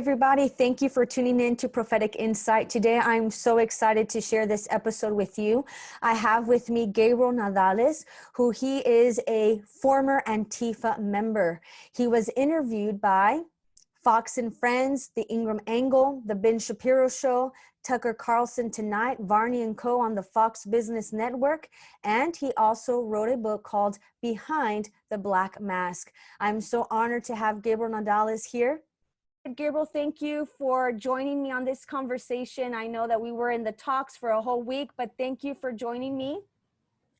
everybody. Thank you for tuning in to Prophetic Insight. Today, I'm so excited to share this episode with you. I have with me Gabriel Nadales, who he is a former Antifa member. He was interviewed by Fox and Friends, The Ingram Angle, The Ben Shapiro Show, Tucker Carlson Tonight, Varney and Co. on the Fox Business Network, and he also wrote a book called Behind the Black Mask. I'm so honored to have Gabriel Nadales here. Gabriel, thank you for joining me on this conversation. I know that we were in the talks for a whole week, but thank you for joining me.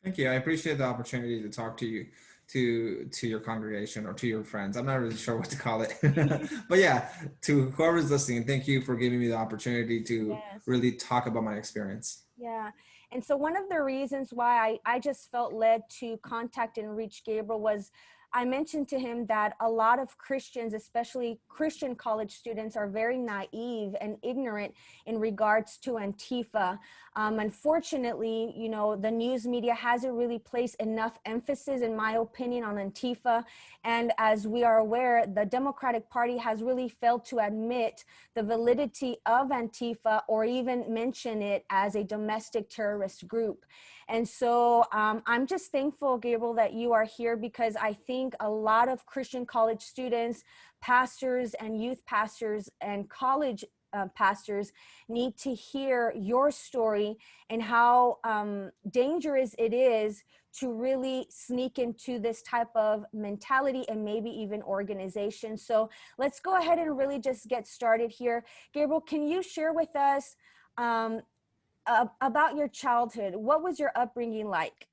Thank you. I appreciate the opportunity to talk to you, to your congregation or to your friends. I'm not really sure what to call it, but yeah, to whoever's listening, thank you for giving me the opportunity to really talk about my experience. Yeah. And so one of the reasons why I just felt led to contact and reach Gabriel was I mentioned to him that a lot of Christians, especially Christian college students, are very naive and ignorant in regards to Antifa. Unfortunately, you know, the news media hasn't really placed enough emphasis, in my opinion, on Antifa. And as we are aware, the Democratic Party has really failed to admit the validity of Antifa or even mention it as a domestic terrorist group. And so I'm just thankful, Gabriel, that you are here, because I think a lot of Christian college students, pastors and youth pastors and college pastors need to hear your story and how dangerous it is to really sneak into this type of mentality and maybe even organization. So let's go ahead and really just get started here. Gabriel, can you share with us about your childhood? What was your upbringing like?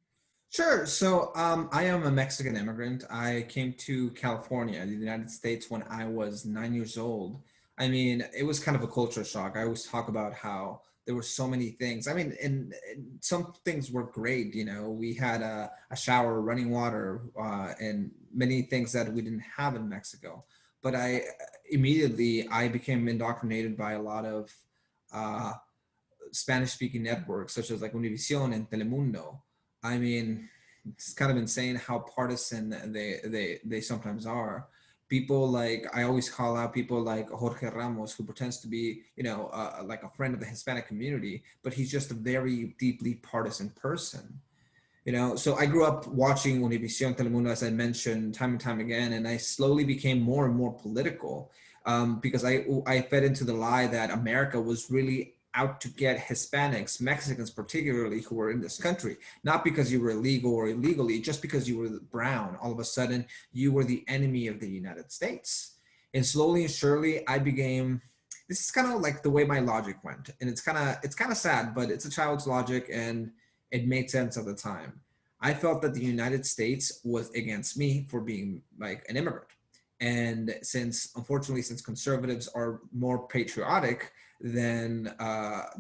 Sure. So I am a Mexican immigrant. I came to California, the United States, when I was 9 years old. I mean, it was kind of a culture shock. I always talk about how there were so many things. I mean, and some things were great. You know, we had a shower, running water, and many things that we didn't have in Mexico. But I became indoctrinated by a lot of Spanish-speaking networks, such as like Univision and Telemundo. I mean, it's kind of insane how partisan they sometimes are. People like, I always call out people like Jorge Ramos, who pretends to be, you know, like a friend of the Hispanic community, but he's just a very deeply partisan person. You know, so I grew up watching Univision, Telemundo, as I mentioned, time and time again, and I slowly became more and more political because I fed into the lie that America was really out to get Hispanics, Mexicans particularly, who were in this country, not because you were illegal or illegally, just because you were brown. All of a sudden, you were the enemy of the United States. And slowly and surely, I became, this is kind of like the way my logic went. And it's kind of sad, but it's a child's logic and it made sense at the time. I felt that the United States was against me for being like an immigrant. And unfortunately, since conservatives are more patriotic than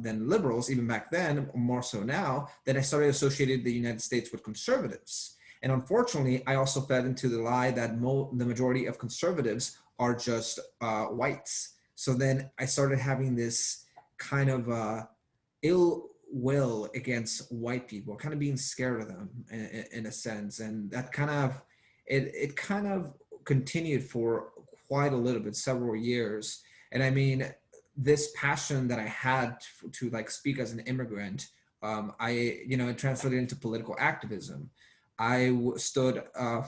liberals, even back then, more so now, then I started associating the United States with conservatives. And unfortunately, I also fed into the lie that the majority of conservatives are just whites. So then I started having this kind of ill will against white people, kind of being scared of them in a sense. And that kind of, it kind of continued for quite a little bit, several years. And I mean, this passion that I had to like speak as an immigrant, it translated into political activism. I stood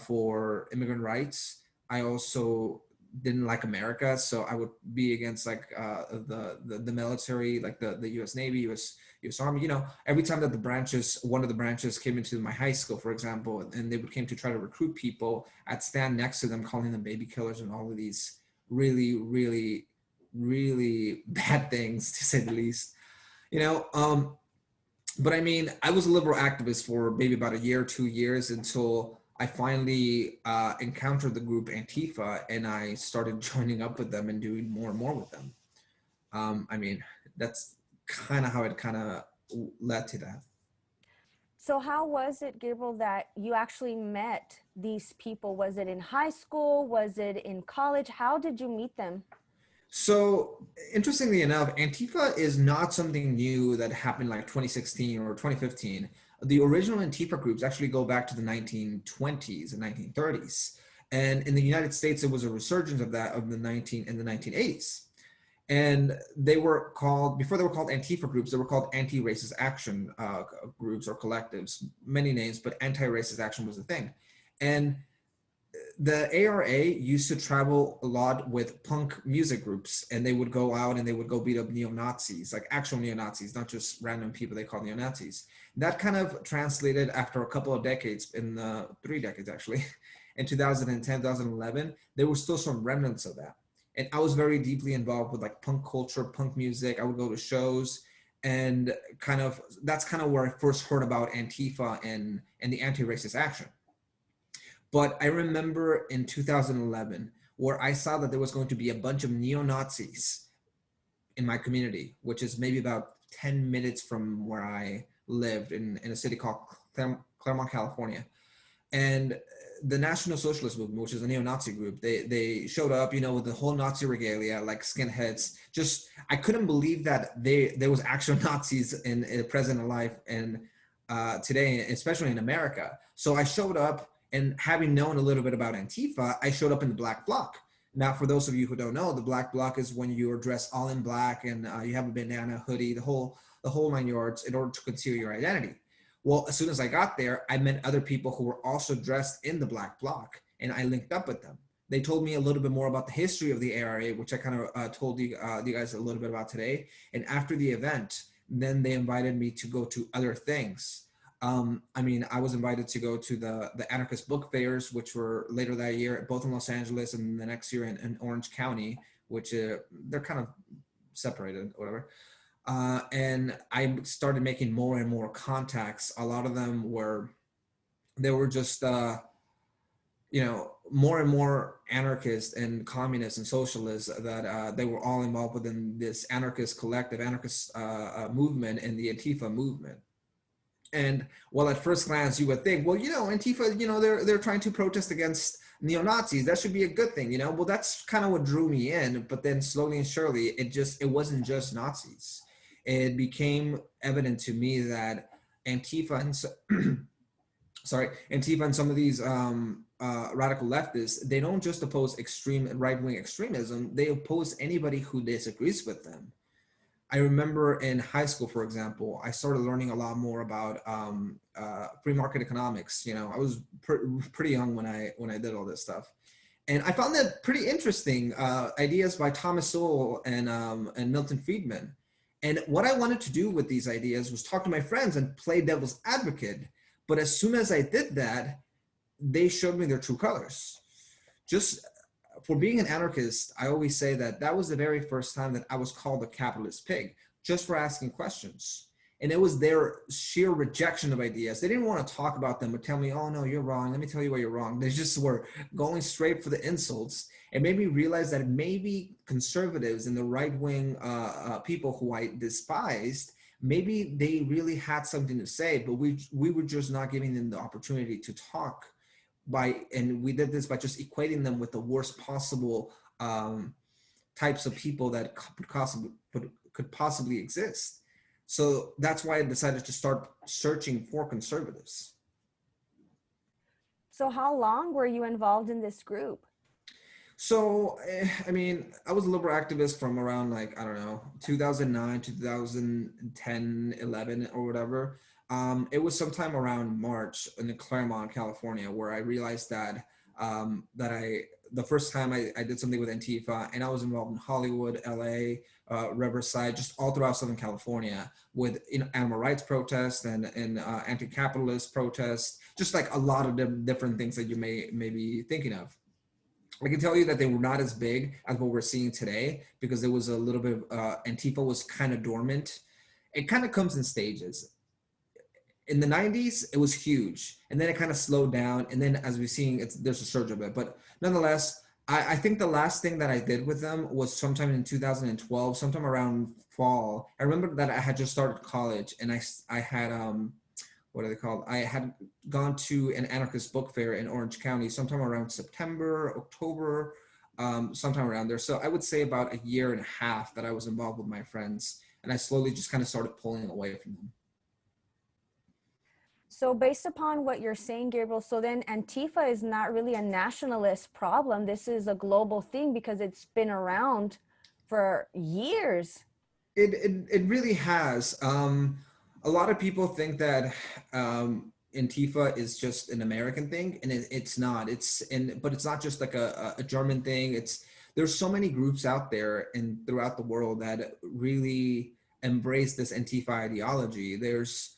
for immigrant rights. I also didn't like America, so I would be against like the military, like the U.S. Navy, U.S. Army. You know, every time that one of the branches came into my high school, for example, and they came to try to recruit people, I'd stand next to them, calling them baby killers and all of these really, really, really bad things, to say the least. You know, but I mean, I was a liberal activist for maybe about a year, 2 years, until I finally encountered the group Antifa, and I started joining up with them and doing more and more with them. I mean, that's kind of how it kind of led to that. So how was it, Gabriel, that you actually met these people? Was it in high school? Was it in college? How did you meet them? So interestingly enough, Antifa is not something new that happened like 2016 or 2015. The original Antifa groups actually go back to the 1920s and 1930s. And in the United States, it was a resurgence of that in the 1980s. And they were called, before they were called Antifa groups, they were called anti-racist action groups or collectives, many names, but anti-racist action was the thing. And the ARA used to travel a lot with punk music groups, and they would go out and they would go beat up neo-Nazis, like actual neo-Nazis, not just random people they call neo-Nazis. That kind of translated after a couple of decades, in 3 decades actually, in 2010, 2011, there were still some remnants of that. And I was very deeply involved with like punk culture, punk music. I would go to shows, and kind of that's kind of where I first heard about Antifa and the anti-racist action. But I remember in 2011 where I saw that there was going to be a bunch of neo-Nazis in my community, which is maybe about 10 minutes from where I lived in a city called Claremont, California. And the National Socialist Movement, which is a neo-Nazi group, they showed up, you know, with the whole Nazi regalia, like skinheads. Just, I couldn't believe that there was actual Nazis in present life and today, especially in America. So I showed up, and having known a little bit about Antifa, I showed up in the Black Bloc. Now, for those of you who don't know, the Black Bloc is when you're dressed all in black and you have a bandana, hoodie, the whole 9 yards, in order to conceal your identity. Well, as soon as I got there, I met other people who were also dressed in the Black Bloc, and I linked up with them. They told me a little bit more about the history of the ARA, which I kind of told you guys a little bit about today. And after the event, then they invited me to go to other things. I mean, I was invited to go to the anarchist book fairs, which were later that year, both in Los Angeles, and the next year in Orange County, which they're kind of separated, or whatever. And I started making more and more contacts. A lot of them were, they were just, you know, more and more anarchists and communists and socialists that they were all involved within this anarchist collective, anarchist movement, and the Antifa movement. And while at first glance you would think, well, you know, Antifa, you know, they're trying to protest against neo-Nazis. That should be a good thing, you know. Well, that's kind of what drew me in. But then slowly and surely, it wasn't just Nazis. It became evident to me that Antifa and Antifa and some of these radical leftists, they don't just oppose extreme right-wing extremism. They oppose anybody who disagrees with them. I remember in high school, for example, I started learning a lot more about free market economics. You know, I was pretty young when I did all this stuff, and I found that pretty interesting. Ideas by Thomas Sowell and Milton Friedman. And what I wanted to do with these ideas was talk to my friends and play devil's advocate. But as soon as I did that, they showed me their true colors. Just for being an anarchist, I always say that that was the very first time that I was called a capitalist pig, just for asking questions. And it was their sheer rejection of ideas. They didn't want to talk about them or tell me, oh no, you're wrong. Let me tell you why you're wrong. They just were going straight for the insults. It made me realize that maybe conservatives and the right-wing people who I despised, maybe they really had something to say, but we were just not giving them the opportunity to talk. And we did this by just equating them with the worst possible types of people that could possibly exist. So that's why I decided to start searching for conservatives. So how long were you involved in this group? So, I mean, I was a liberal activist from around, like, I don't know, 2009, 2010, 11, or whatever. It was sometime around March in Claremont, California, where I realized that the first time I did something with Antifa, and I was involved in Hollywood, LA, Riverside, just all throughout Southern California, with, you know, animal rights protests and anti-capitalist protests, just like a lot of different things that you may be thinking of. I can tell you that they were not as big as what we're seeing today, because there was a little bit of Antifa was kind of dormant. It kind of comes in stages. In the 90s, it was huge, and then it kind of slowed down. And then as we're seeing, there's a surge of it. But nonetheless, I think the last thing that I did with them was sometime in 2012, sometime around fall. I remember that I had just started college, and I had what are they called? I had gone to an anarchist book fair in Orange County sometime around September, October, sometime around there. So I would say about a year and a half that I was involved with my friends, and I slowly just kind of started pulling away from them. So based upon what you're saying, Gabriel, so then Antifa is not really a nationalist problem. This is a global thing because it's been around for years. It really has. A lot of people think that Antifa is just an American thing, and it's not. But it's not just like a German thing. There's so many groups out there and throughout the world that really embrace this Antifa ideology. There's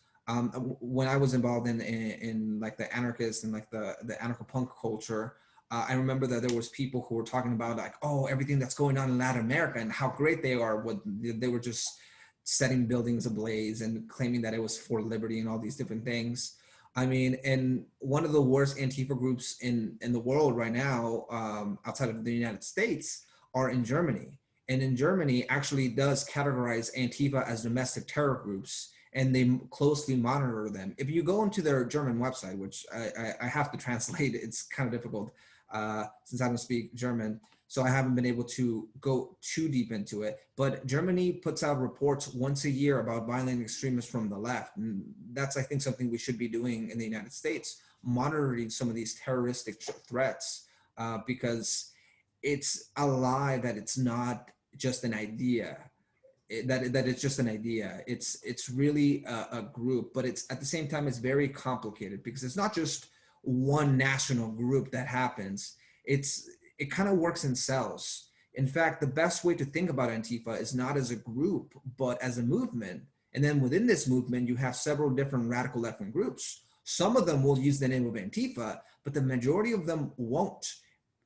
when I was involved in like the anarchist and like the anarcho punk culture. I remember that there was people who were talking about like, oh, everything that's going on in Latin America and how great they are. What they were just setting buildings ablaze and claiming that it was for liberty and all these different things. I mean, and one of the worst Antifa groups in the world right now, outside of the United States, are in Germany. And in Germany, actually does categorize Antifa as domestic terror groups, and they closely monitor them. If you go into their German website, which I have to translate, it's kind of difficult since I don't speak German, so I haven't been able to go too deep into it. But Germany puts out reports once a year about violent extremists from the left. And that's, I think, something we should be doing in the United States, monitoring some of these terroristic threats, because it's a lie that it's not just an idea. That it's just an idea. It's really a group, but it's at the same time it's very complicated because it's not just one national group that happens. It kind of works in cells. In fact, the best way to think about Antifa is not as a group, but as a movement. And then within this movement, you have several different radical left-wing groups. Some of them will use the name of Antifa, but the majority of them won't,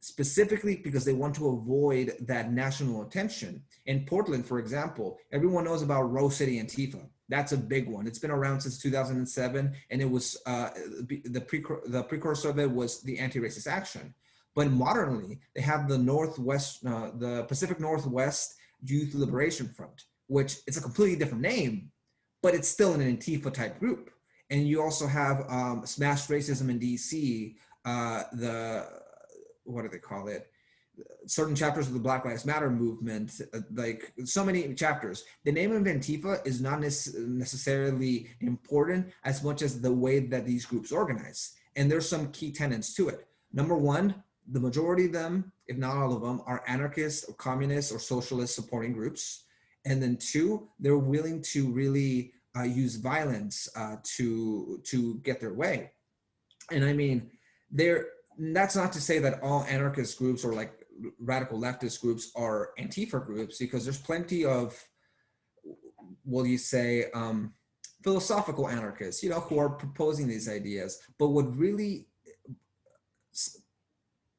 specifically because they want to avoid that national attention. In Portland, for example, everyone knows about Rose City Antifa. That's a big one. It's been around since 2007, and it was the precursor of it was the Anti-Racist Action. But modernly, they have the Pacific Northwest Youth Liberation Front, which is a completely different name, but it's still an Antifa type group. And you also have Smash Racism in DC, what do they call it? Certain chapters of the Black Lives Matter movement, like so many chapters. The name of Antifa is not necessarily important as much as the way that these groups organize. And there's some key tenets to it. Number one, the majority of them, if not all of them, are anarchist or communist or socialist supporting groups. And then two, they're willing to really use violence to get their way. And I mean, that's not to say that all anarchist groups or like radical leftist groups are Antifa groups, because there's plenty of, will you say, philosophical anarchists, who are proposing these ideas. But what really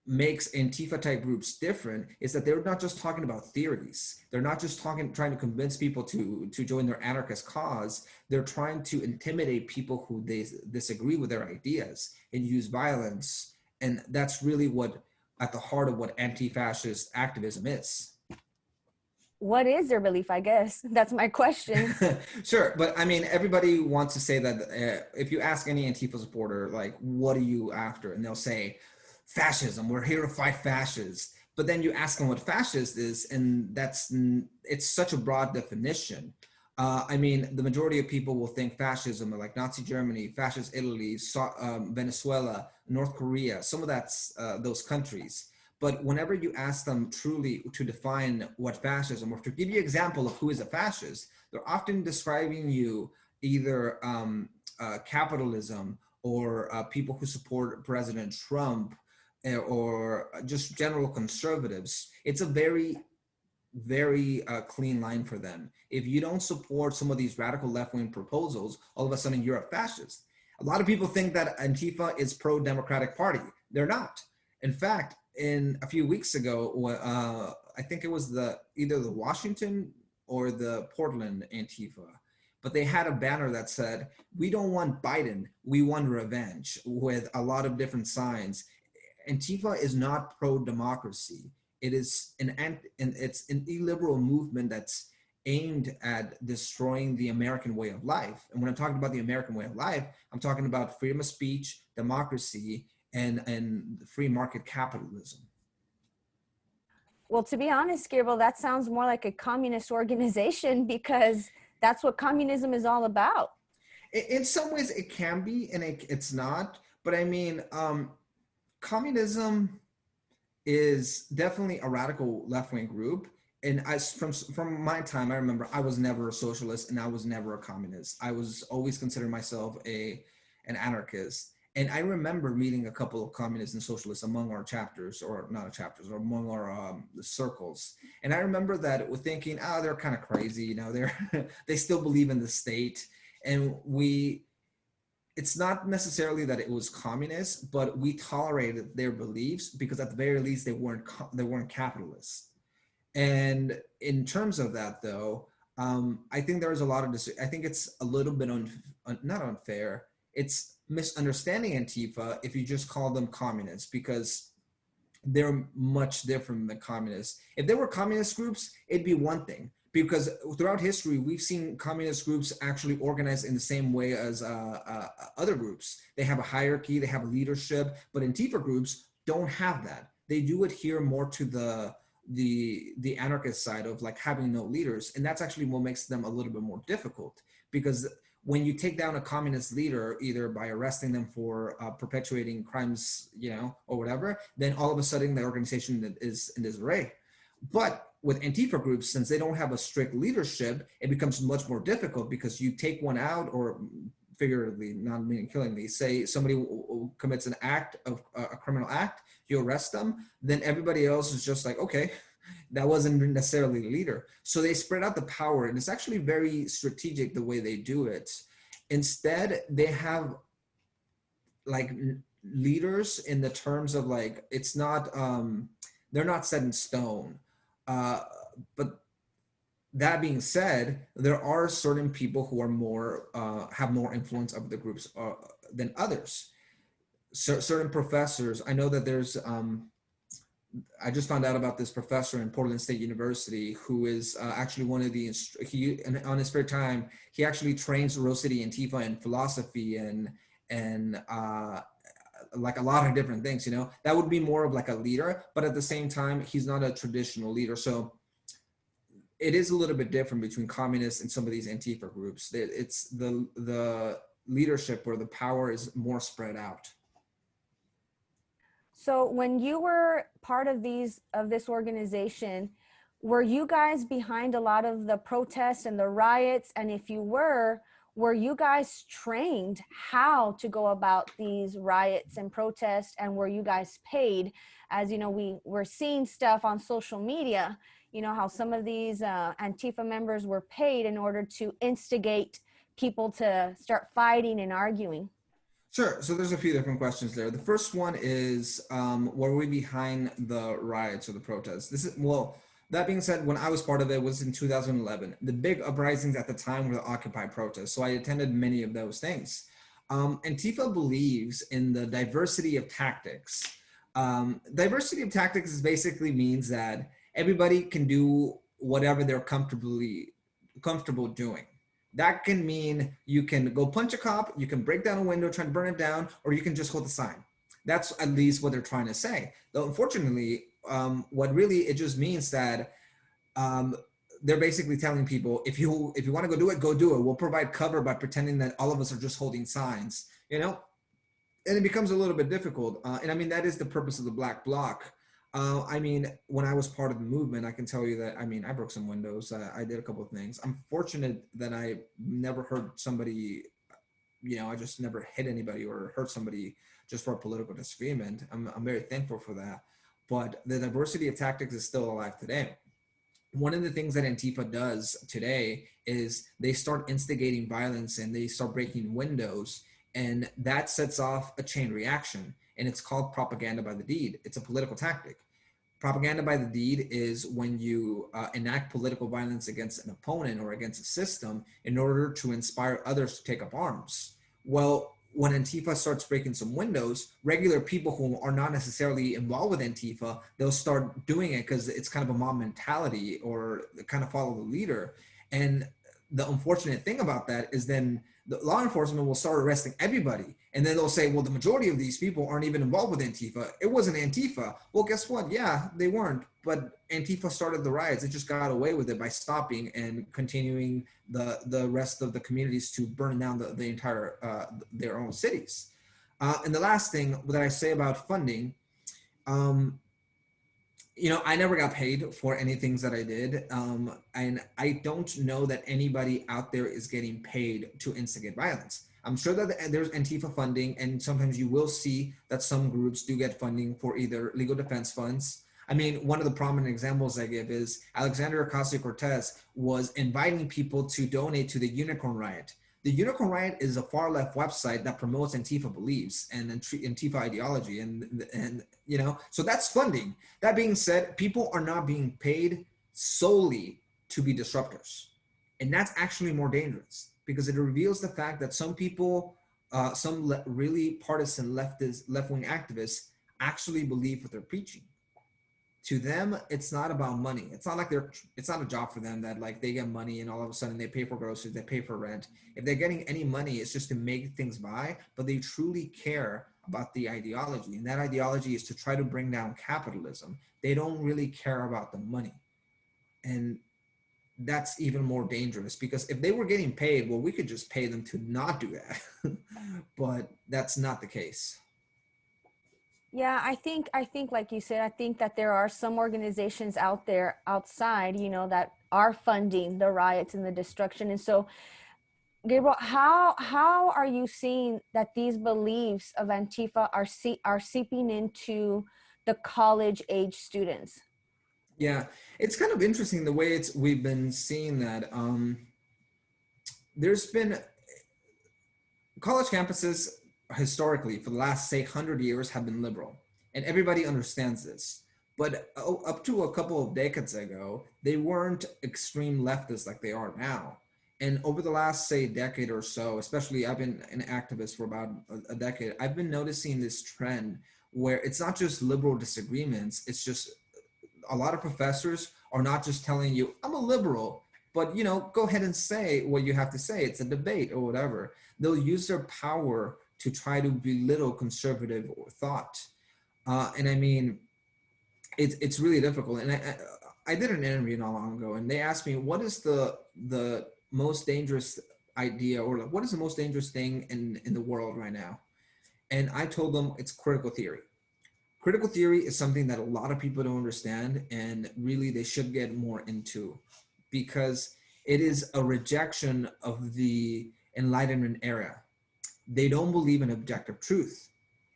makes Antifa type groups different is that they're not just talking about theories. They're not just trying to convince people to join their anarchist cause. They're trying to intimidate people who they disagree with their ideas and use violence. And that's really what at the heart of what anti-fascist activism is. What is their belief? I guess that's my question. Sure, but I mean, everybody wants to say that if you ask any Antifa supporter, like, what are you after? And they'll say, fascism, we're here to fight fascists. But then you ask them what fascist is, and it's such a broad definition. I mean, the majority of people will think fascism are like Nazi Germany, fascist Italy, Venezuela, North Korea, some of that's those countries. But whenever you ask them truly to define what fascism, or to give you an example of who is a fascist, they're often describing you either capitalism or people who support President Trump or just general conservatives. It's a very, very clean line for them. If you don't support some of these radical left-wing proposals, all of a sudden you're a fascist. A lot of people think that Antifa is pro-Democratic Party. They're not. In fact, in a few weeks ago, I think it was either the Washington or the Portland Antifa, but they had a banner that said, "We don't want Biden, we want revenge," with a lot of different signs. Antifa is not pro-democracy. It is it's an illiberal movement that's aimed at destroying the American way of life. And when I'm talking about the American way of life, I'm talking about freedom of speech, democracy, and free market capitalism. Well, to be honest, Gabriel, that sounds more like a communist organization, because that's what communism is all about. In some ways it can be, and it's not. But I mean, communism is definitely a radical left-wing group. and from my time, I remember I was never a socialist and I was never a communist. I was always considered myself an anarchist. And I remember meeting a couple of communists and socialists among our chapters, or not chapters, or among our circles. And I remember that we're thinking, oh, they're kind of crazy, you know, they're they still believe in the state. And it's not necessarily that it was communist, but we tolerated their beliefs because at the very least they weren't capitalists. And in terms of that, though, I think there is a lot of I think it's a little bit not unfair. It's misunderstanding Antifa if you just call them communists, because they're much different than communists. If they were communist groups, it'd be one thing. Because throughout history, we've seen communist groups actually organize in the same way as other groups. They have a hierarchy, they have leadership, but Antifa groups don't have that. They do adhere more to the anarchist side of like having no leaders, and that's actually what makes them a little bit more difficult. Because when you take down a communist leader, either by arresting them for perpetuating crimes, you know, or whatever, then all of a sudden the organization is in disarray. But with Antifa groups, since they don't have a strict leadership, it becomes much more difficult, because you take one out, or figuratively, not meaning killingly, say somebody commits an act of a criminal act, you arrest them, then everybody else is just like, okay, that wasn't necessarily the leader. So they spread out the power, and it's actually very strategic the way they do it. Instead, they have like leaders in the terms of like, it's not, they're not set in stone. But that being said, there are certain people who are more have more influence over the groups than others. Certain professors, I know that there's I just found out about this professor in Portland State University who is actually one of the, on his spare time, he actually trains Rose City Antifa in philosophy and like a lot of different things, you know. That would be more of like a leader, but at the same time, he's not a traditional leader. So it is a little bit different between communists and some of these Antifa groups. It's the leadership or the power is more spread out. So when you were part of this organization, were you guys behind a lot of the protests and the riots? And if you were you guys trained how to go about these riots and protests? And were you guys paid? As you know, we were seeing stuff on social media, you know, how some of these Antifa members were paid in order to instigate people to start fighting and arguing. Sure. So there's a few different questions there. The first one is, were we behind the riots or the protests? Well, that being said, when I was part of it was in 2011. The big uprisings at the time were the Occupy protests. So I attended many of those things. Antifa believes in the diversity of tactics. Diversity of tactics is basically means that everybody can do whatever they're comfortable doing. That can mean you can go punch a cop, you can break down a window, try to burn it down, or you can just hold the sign. That's at least what they're trying to say. Though unfortunately, what really it just means that they're basically telling people, if you want to go do it. We'll provide cover by pretending that all of us are just holding signs, you know? And it becomes a little bit difficult. And I mean, that is the purpose of the Black Bloc. I mean, when I was part of the movement, I can tell you that, I mean, I broke some windows. I did a couple of things. I'm fortunate that I never hurt somebody, you know, I just never hit anybody or hurt somebody just for a political disagreement. I'm very thankful for that. But the diversity of tactics is still alive today. One of the things that Antifa does today is they start instigating violence and they start breaking windows, and that sets off a chain reaction, and it's called propaganda by the deed. It's a political tactic. Propaganda by the deed is when you enact political violence against an opponent or against a system in order to inspire others to take up arms. Well, when Antifa starts breaking some windows, regular people who are not necessarily involved with Antifa, they'll start doing it because it's kind of a mob mentality or kind of follow the leader. And the unfortunate thing about that is then the law enforcement will start arresting everybody. And then they'll say, well, the majority of these people aren't even involved with Antifa. It wasn't Antifa. Well, guess what? Yeah, they weren't. But Antifa started the riots. It just got away with it by stopping and continuing the rest of the communities to burn down the entire, their own cities. And the last thing that I say about funding, you know, I never got paid for any things that I did. And I don't know that anybody out there is getting paid to instigate violence. I'm sure that there's Antifa funding, and sometimes you will see that some groups do get funding for either legal defense funds. I mean, one of the prominent examples I give is Alexandria Ocasio-Cortez was inviting people to donate to the Unicorn Riot. The Unicorn Riot is a far left website that promotes Antifa beliefs and Antifa ideology, and you know, so that's funding. That being said, people are not being paid solely to be disruptors. And that's actually more dangerous because it reveals the fact that some people, really partisan left-wing activists actually believe what they're preaching. To them, it's not about money. It's not like it's not a job for them that like they get money and all of a sudden they pay for groceries, they pay for rent. If they're getting any money, it's just to make things by, but they truly care about the ideology. And that ideology is to try to bring down capitalism. They don't really care about the money. And that's even more dangerous because if they were getting paid, well, we could just pay them to not do that. But that's not the case. Yeah, I think like you said, I think that there are some organizations out there outside, you know, that are funding the riots and the destruction. And so, Gabriel, how are you seeing that these beliefs of Antifa are seeping into the college age students? Yeah, it's kind of interesting the way we've been seeing that. There's been college campuses historically for the last say 100 years have been liberal, and everybody understands this. But up to a couple of decades ago, they weren't extreme leftists like they are now. And over the last say decade or so, especially I've been an activist for about a decade, I've been noticing this trend where it's not just liberal disagreements, it's just a lot of professors are not just telling you I'm a liberal, but you know, go ahead and say what you have to say. It's a debate or whatever. They'll use their power to try to belittle conservative thought. And I mean, it's really difficult. And I did an interview not long ago, and they asked me what is the most dangerous idea, or like, what is the most dangerous thing in the world right now? And I told them it's critical theory. Critical theory is something that a lot of people don't understand, and really they should get more into, because it is a rejection of the Enlightenment era. They don't believe in objective truth.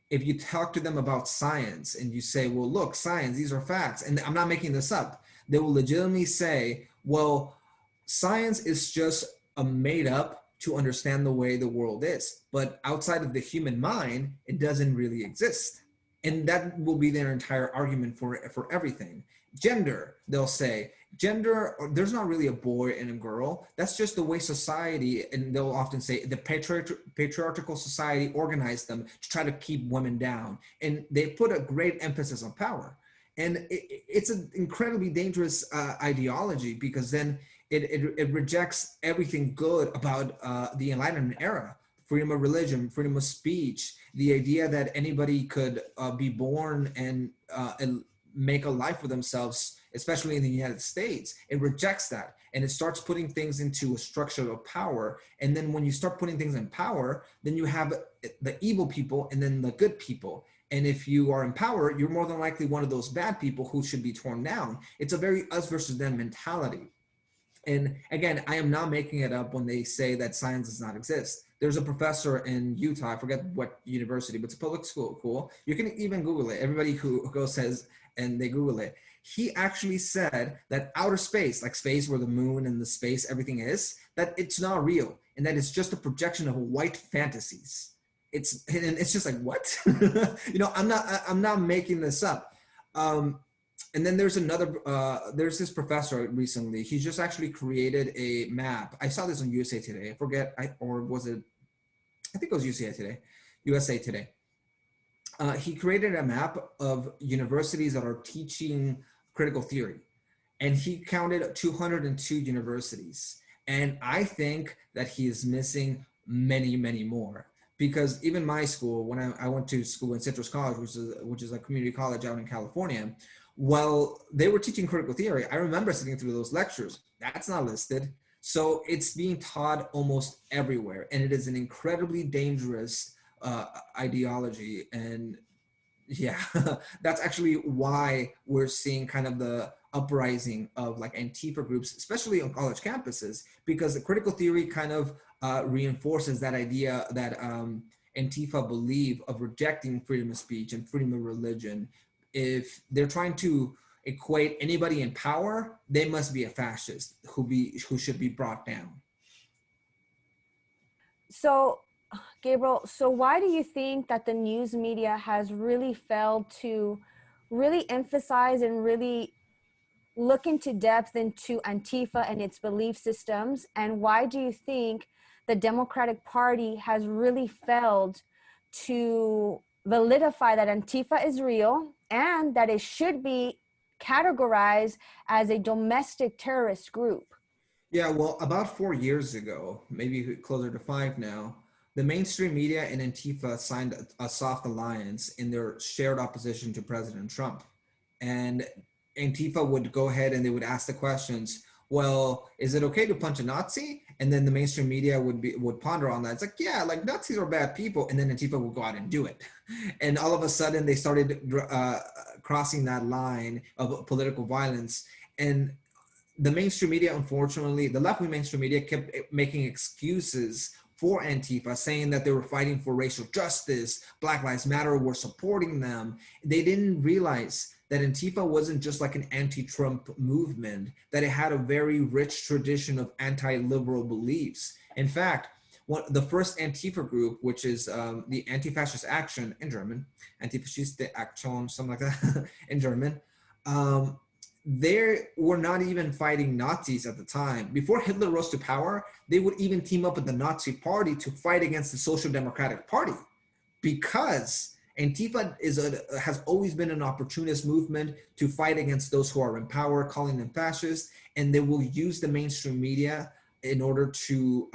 If you talk to them about science and you say, well, look, science, these are facts, and I'm not making this up, they will legitimately say, well, science is just a made up to understand the way the world is, but outside of the human mind, it doesn't really exist. And that will be their entire argument for everything. Gender, they'll say, gender, there's not really a boy and a girl. That's just the way society, and they'll often say the patriarchal society organized them to try to keep women down. And they put a great emphasis on power. And it's an incredibly dangerous ideology, because then it rejects everything good about the Enlightenment era. Freedom of religion, freedom of speech, the idea that anybody could be born and make a life for themselves, especially in the United States. It rejects that, and it starts putting things into a structure of power. And then when you start putting things in power, then you have the evil people and then the good people. And if you are in power, you're more than likely one of those bad people who should be torn down. It's a very us versus them mentality. And again, I am not making it up when they say that science does not exist. There's a professor in Utah, I forget what university, but it's a public school, cool. You can even Google it. Everybody who goes says, and they Google it. He actually said that outer space, like space where the moon and the space, everything is, that it's not real, and that it's just a projection of white fantasies. It's just like, what? You know, I'm not making this up. And then there's this professor recently. He just actually created a map. I saw this on USA Today. I forget, or was it? I think it was USA Today. USA Today. He created a map of universities that are teaching critical theory, and he counted 202 universities. And I think that he is missing many, many more, because even my school, when I went to school in Citrus College, which is a community college out in California, well, they were teaching critical theory. I remember sitting through those lectures. That's not listed. So it's being taught almost everywhere, and it is an incredibly dangerous ideology. And Yeah, that's actually why we're seeing kind of the uprising of like Antifa groups, especially on college campuses, because the critical theory kind of reinforces that idea that Antifa believe of rejecting freedom of speech and freedom of religion. If they're trying to equate anybody in power, they must be a fascist who should be brought down. So, Gabriel, so why do you think that the news media has really failed to really emphasize and really look into depth into Antifa and its belief systems? And why do you think the Democratic Party has really failed to validify that Antifa is real and that it should be categorized as a domestic terrorist group? Yeah, well, about 4 years ago, maybe closer to five now, the mainstream media and Antifa signed a soft alliance in their shared opposition to President Trump. And Antifa would go ahead and they would ask the questions, well, is it okay to punch a Nazi? And then the mainstream media would ponder on that. It's like, yeah, like Nazis are bad people. And then Antifa would go out and do it. And all of a sudden they started crossing that line of political violence. And the mainstream media, unfortunately, the left-wing mainstream media kept making excuses for Antifa, saying that they were fighting for racial justice, Black Lives Matter were supporting them. They didn't realize that Antifa wasn't just like an anti-Trump movement, that it had a very rich tradition of anti-liberal beliefs. In fact, the first Antifa group, which is the Anti-Fascist Action in German, Antifaschiste Aktion, something like that in German, they were not even fighting Nazis at the time. Before Hitler rose to power, they would even team up with the Nazi Party to fight against the Social Democratic Party, because Antifa has always been an opportunist movement to fight against those who are in power, calling them fascists, and they will use the mainstream media in order to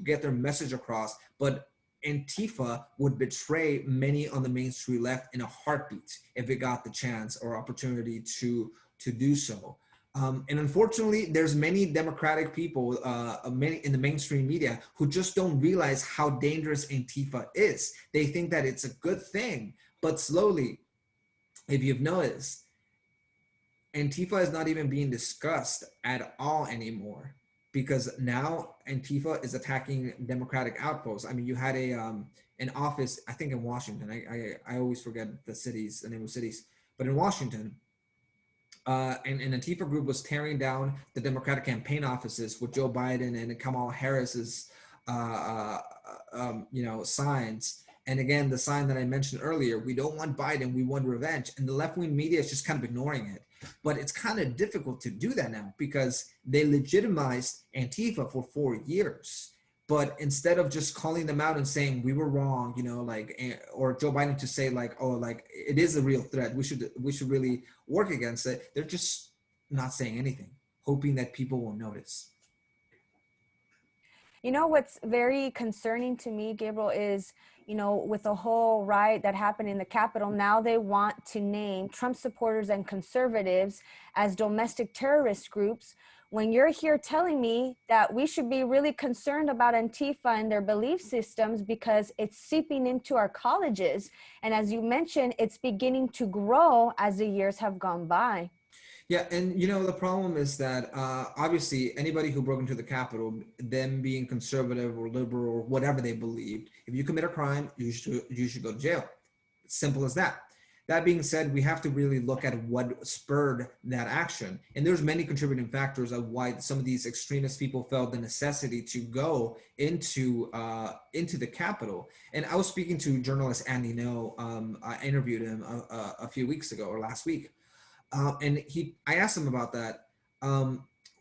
get their message across. But Antifa would betray many on the mainstream left in a heartbeat if it got the chance or opportunity to do so. And unfortunately, there's many Democratic people, many in the mainstream media, who just don't realize how dangerous Antifa is. They think that it's a good thing, but slowly, if you've noticed, Antifa is not even being discussed at all anymore, because now Antifa is attacking Democratic outposts. I mean, you had an office, I think in Washington. I always forget the name of cities, but in Washington, and Antifa group was tearing down the Democratic campaign offices with Joe Biden and Kamala Harris's, signs. And again, the sign that I mentioned earlier, we don't want Biden, we want revenge. And the left-wing media is just kind of ignoring it. But it's kind of difficult to do that now because they legitimized Antifa for 4 years. But instead of just calling them out and saying we were wrong, or Joe Biden to say like, oh, like it is a real threat, we should really work against it, they're just not saying anything, hoping that people will notice. You know, what's very concerning to me, Gabriel, is, with the whole riot that happened in the Capitol, now they want to name Trump supporters and conservatives as domestic terrorist groups. When you're here telling me that we should be really concerned about Antifa and their belief systems because it's seeping into our colleges. And as you mentioned, it's beginning to grow as the years have gone by. Yeah, and the problem is that obviously anybody who broke into the Capitol, them being conservative or liberal or whatever they believed, if you commit a crime, you should go to jail. Simple as that. That being said, we have to really look at what spurred that action, and there's many contributing factors of why some of these extremist people felt the necessity to go into the Capitol. And I was speaking to journalist Andy No. I interviewed him a few weeks ago or last week. I asked him about that.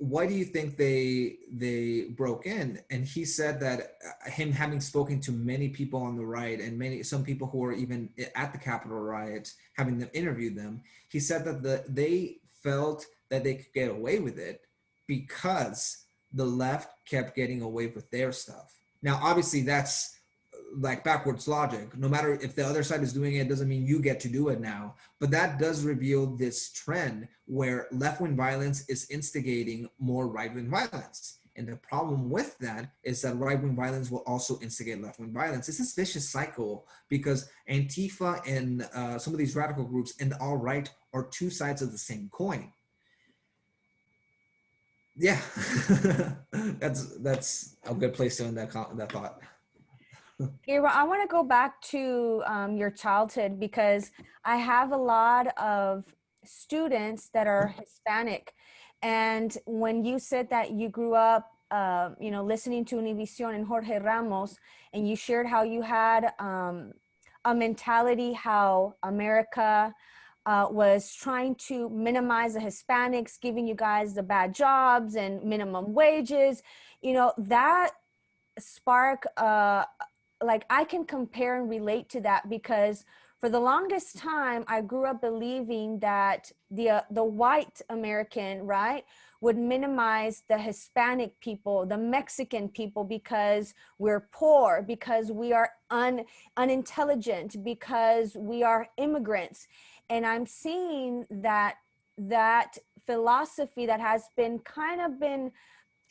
Why do you think they broke in? And he said that him having spoken to many people on the right and some people who were even at the Capitol riot, having them interviewed them, he said that they felt that they could get away with it because the left kept getting away with their stuff. Now, obviously, that's like backwards logic. No matter if the other side is doing it, doesn't mean you get to do it now. But that does reveal this trend where left-wing violence is instigating more right-wing violence. And the problem with that is that right-wing violence will also instigate left-wing violence. It's this vicious cycle because Antifa and some of these radical groups and the alt-right are two sides of the same coin. Yeah, that's a good place to end that thought. Gabriel, I want to go back to your childhood because I have a lot of students that are Hispanic. And when you said that you grew up, listening to Univision and Jorge Ramos, and you shared how you had a mentality, how America was trying to minimize the Hispanics, giving you guys the bad jobs and minimum wages, that spark like I can compare and relate to that because for the longest time I grew up believing that the white American, right, would minimize the Hispanic people, the Mexican people, because we're poor, because we are unintelligent, because we are immigrants. And I'm seeing that philosophy that has been kind of been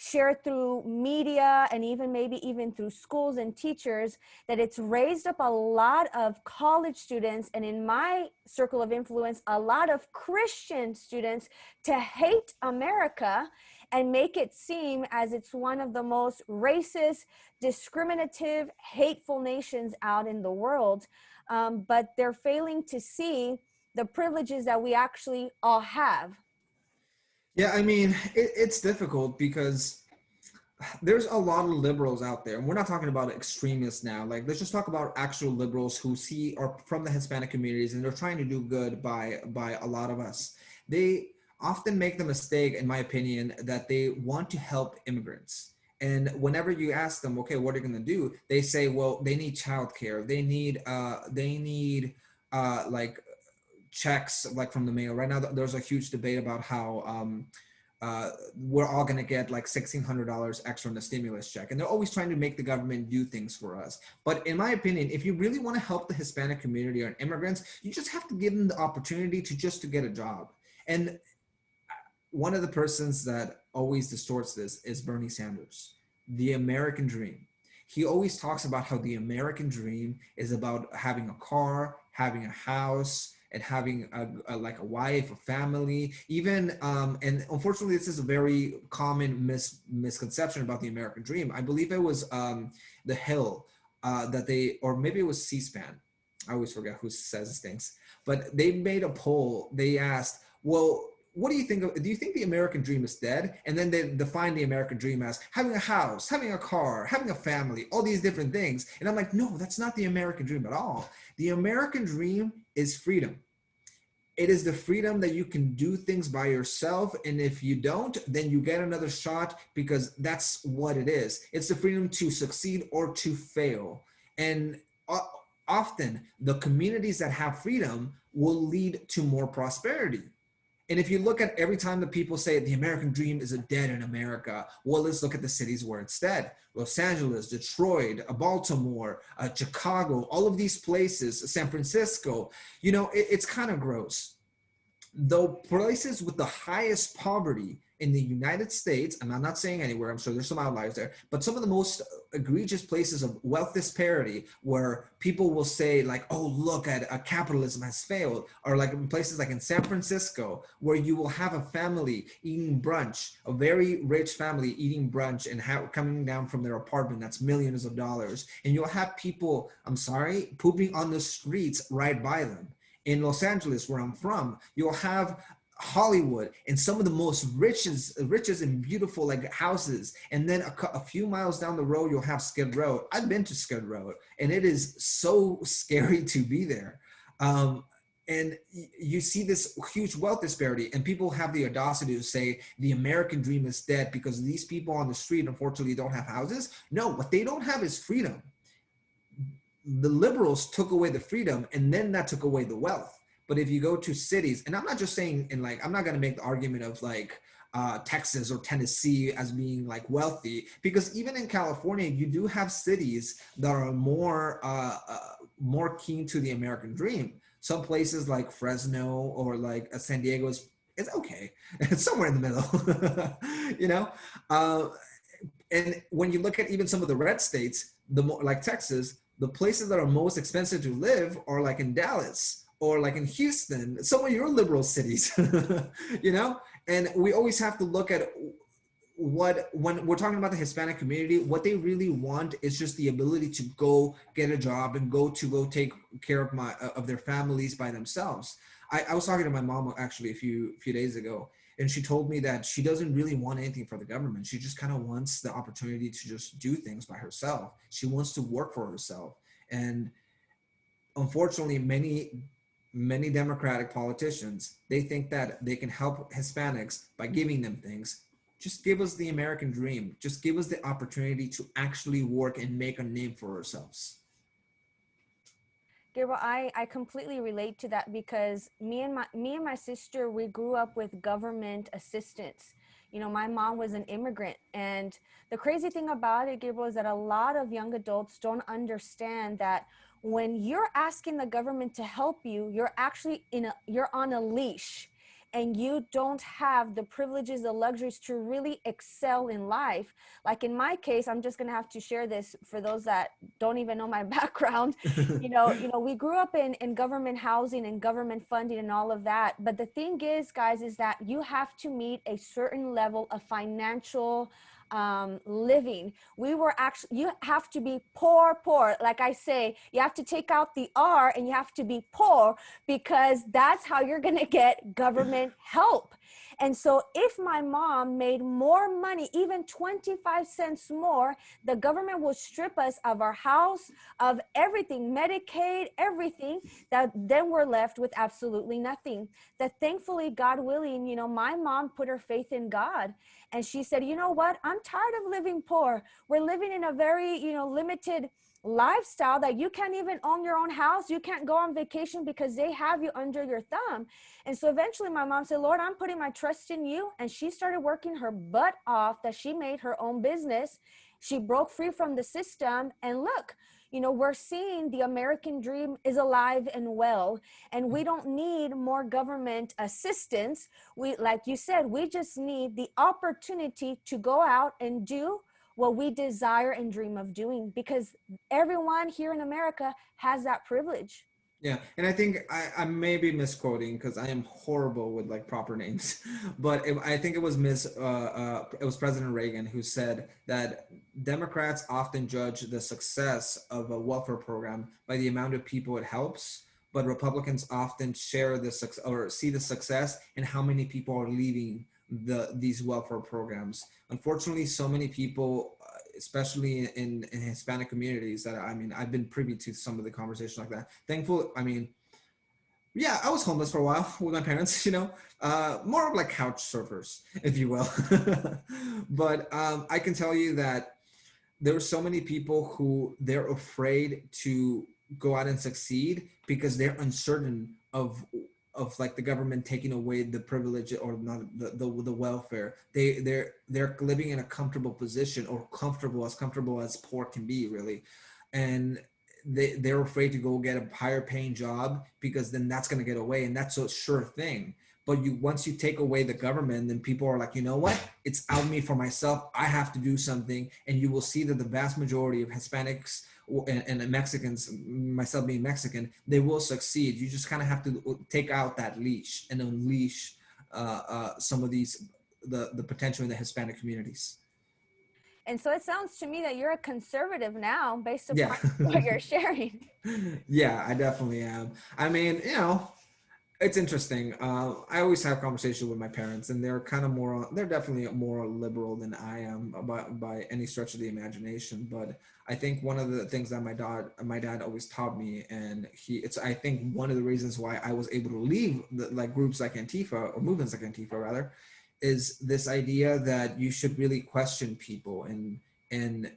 shared through media and maybe even through schools and teachers, that it's raised up a lot of college students, and in my circle of influence, a lot of Christian students, to hate America and make it seem as it's one of the most racist, discriminative, hateful nations out in the world. But they're failing to see the privileges that we actually all have. Yeah, I mean, it's difficult because there's a lot of liberals out there, and we're not talking about extremists now. Like, let's just talk about actual liberals who are from the Hispanic communities, and they're trying to do good by a lot of us. They often make the mistake, in my opinion, that they want to help immigrants. And whenever you ask them, okay, what are you going to do? They say, well, they need childcare. They need like checks like from the mail. Right now, there's a huge debate about how we're all going to get like $1,600 extra in the stimulus check. And they're always trying to make the government do things for us. But in my opinion, if you really want to help the Hispanic community or immigrants, you just have to give them the opportunity to get a job. And one of the persons that always distorts this is Bernie Sanders, the American dream. He always talks about how the American dream is about having a car, having a house, and having like a wife, a family, even, and unfortunately, this is a very common misconception about the American dream. I believe it was The Hill or maybe it was C-SPAN. I always forget who says these things, but they made a poll. They asked, well, what do you think do you think the American dream is dead? And then they define the American dream as having a house, having a car, having a family, all these different things. And I'm like, no, that's not the American dream at all. The American dream is freedom. It is the freedom that you can do things by yourself. And if you don't, then you get another shot, because that's what it is. It's the freedom to succeed or to fail. And often the communities that have freedom will lead to more prosperity. And if you look at every time that people say the American dream is dead in America, well, let's look at the cities where it's dead. Los Angeles, Detroit, Baltimore, Chicago, all of these places, San Francisco, it's kind of gross. The places with the highest poverty in the United States, and I'm not saying anywhere, I'm sure there's some outliers there, but some of the most egregious places of wealth disparity where people will say like, oh, look at capitalism has failed, or like in places like in San Francisco, where you will have a family eating brunch, a very rich family eating brunch and coming down from their apartment that's millions of dollars, and you'll have people, I'm sorry, pooping on the streets right by them. In Los Angeles, where I'm from, you'll have Hollywood and some of the most richest and beautiful like houses, and then a few miles down the road you'll have Skid Row. I've been to Skid Row, and it is so scary to be there. And you see this huge wealth disparity, and people have the audacity to say the American dream is dead because these people on the street unfortunately don't have houses. No, what they don't have is freedom. The liberals took away the freedom, and then that took away the wealth. But if you go to cities, and I'm not just saying I'm not going to make the argument of like Texas or Tennessee as being like wealthy, because even in California, you do have cities that are more keen to the American dream. Some places like Fresno or like San Diego it's okay. It's somewhere in the middle, And when you look at even some of the red states, the more like Texas, the places that are most expensive to live are like in Dallas or like in Houston, some of your liberal cities, you know? And we always have to look at what, when we're talking about the Hispanic community, what they really want is just the ability to go get a job and go take care of of their families by themselves. I was talking to my mom actually a few days ago, and she told me that she doesn't really want anything for the government. She just kind of wants the opportunity to just do things by herself. She wants to work for herself. And unfortunately, many Democratic politicians, they think that they can help Hispanics by giving them things. Just give us the American dream. Just give us the opportunity to actually work and make a name for ourselves. Gabriel, I completely relate to that because me and my sister, we grew up with government assistance. You know, my mom was an immigrant, and the crazy thing about it, Gabriel, is that a lot of young adults don't understand that when you're asking the government to help you, you're on a leash, and you don't have the privileges, the luxuries to really excel in life. Like in my case, I'm just gonna have to share this for those that don't even know my background. We grew up in government housing and government funding and all of that. But the thing is, guys, is that you have to meet a certain level of financial living. You have to be poor. Like I say, you have to take out the R and you have to be poor, because that's how you're going to get government help. And so if my mom made more money, even 25 cents more, the government will strip us of our house, of everything, Medicaid, everything, that then we're left with absolutely nothing. That thankfully, God willing, my mom put her faith in God. And she said, you know what? I'm tired of living poor. We're living in a very, limited lifestyle that you can't even own your own house. You can't go on vacation because they have you under your thumb. And so eventually my mom said, Lord, I'm putting my trust in you. And she started working her butt off, that she made her own business. She broke free from the system. And look, we're seeing the American dream is alive and well, and we don't need more government assistance. Like you said, we just need the opportunity to go out and do what we desire and dream of doing, because everyone here in America has that privilege. Yeah, and I think I may be misquoting because I am horrible with like proper names, but I think it was President Reagan who said that Democrats often judge the success of a welfare program by the amount of people it helps, but Republicans often share the success or see the success in how many people are leaving these welfare programs. Unfortunately, so many people, especially in Hispanic communities, that I've been privy to some of the conversations like that. Thankful, yeah, I was homeless for a while with my parents, more of like couch surfers, if you will. But I can tell you that there are so many people who they're afraid to go out and succeed because they're uncertain of like the government taking away the privilege or not the welfare. They're living in a comfortable position, or comfortable as poor can be, really. And they're afraid to go get a higher paying job because then that's going to get away, and that's a sure thing. But once you take away the government, then people are like, you know what? It's out me for myself. I have to do something. And you will see that the vast majority of Hispanics and Mexicans, myself being Mexican, they will succeed. You just kind of have to take out that leash and unleash some of the potential in the Hispanic communities. And so it sounds to me that you're a conservative now, based Yeah. upon what you're sharing. Yeah, I definitely am. It's interesting. I always have conversations with my parents, and they're definitely more liberal than I am by any stretch of the imagination. But I think one of the things that my dad always taught me, and I think one of the reasons why I was able to leave like groups like Antifa, or movements like Antifa rather, is this idea that you should really question people and